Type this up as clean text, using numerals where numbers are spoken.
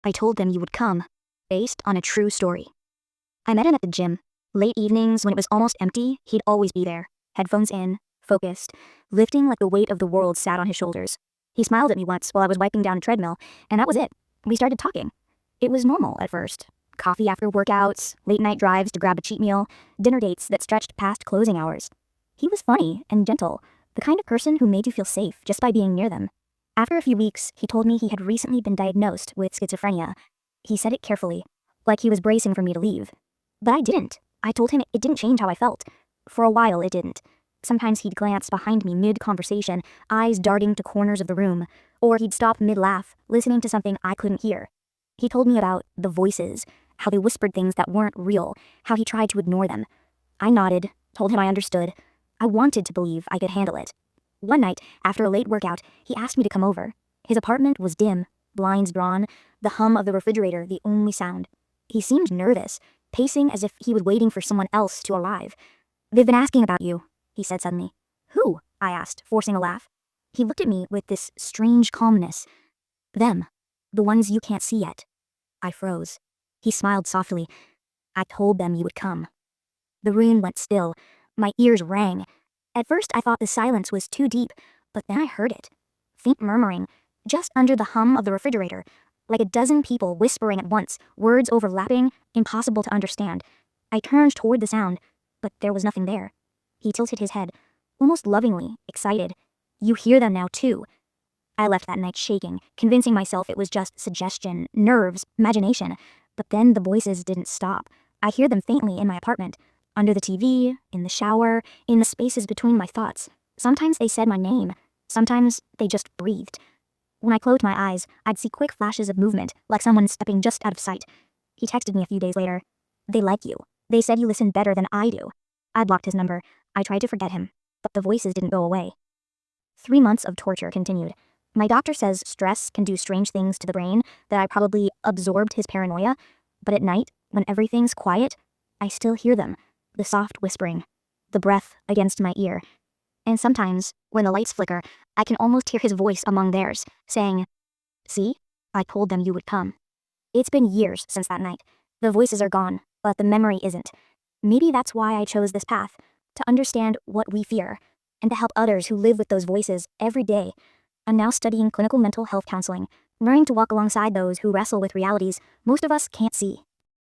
I told them you would come, based on a true story. I met him at the gym. Late evenings when it was almost empty, he'd always be there, headphones in, focused, lifting like the weight of the world sat on his shoulders. He smiled at me once while I was wiping down a treadmill, and that was it. We started talking. It was normal at first. Coffee after workouts, late night drives to grab a cheat meal, dinner dates that stretched past closing hours. He was funny and gentle, the kind of person who made you feel safe just by being near them. After a few weeks, he told me he had recently been diagnosed with schizophrenia. He said it carefully, like he was bracing for me to leave. But I didn't. I told him it didn't change how I felt. For a while, it didn't. Sometimes he'd glance behind me mid-conversation, eyes darting to corners of the room, or he'd stop mid-laugh, listening to something I couldn't hear. He told me about the voices, how they whispered things that weren't real, how he tried to ignore them. I nodded, told him I understood. I wanted to believe I could handle it. One night, after a late workout, he asked me to come over. His apartment was dim, blinds drawn, the hum of the refrigerator the only sound. He seemed nervous, pacing as if he was waiting for someone else to arrive. "They've been asking about you," he said suddenly. "Who?" I asked, forcing a laugh. He looked at me with this strange calmness. "Them. The ones you can't see yet." I froze. He smiled softly. "I told them you would come." The room went still. My ears rang. At first I thought the silence was too deep, but then I heard it. Faint murmuring, just under the hum of the refrigerator, like a dozen people whispering at once, words overlapping, impossible to understand. I turned toward the sound, but there was nothing there. He tilted his head, almost lovingly, excited. "You hear them now, too." I left that night shaking, convincing myself it was just suggestion, nerves, imagination. But then the voices didn't stop. I hear them faintly in my apartment, under the TV, in the shower, in the spaces between my thoughts. Sometimes they said my name. Sometimes they just breathed. When I closed my eyes, I'd see quick flashes of movement, like someone stepping just out of sight. He texted me a few days later. "They like you. They said you listen better than I do." I'd blocked his number. I tried to forget him, but the voices didn't go away. 3 months of torture continued. My doctor says stress can do strange things to the brain, that I probably absorbed his paranoia. But at night, when everything's quiet, I still hear them. The soft whispering. The breath against my ear. And sometimes, when the lights flicker, I can almost hear his voice among theirs, saying, "See? I told them you would come." It's been years since that night. The voices are gone, but the memory isn't. Maybe that's why I chose this path, to understand what we fear, and to help others who live with those voices every day. I'm now studying clinical mental health counseling, learning to walk alongside those who wrestle with realities most of us can't see.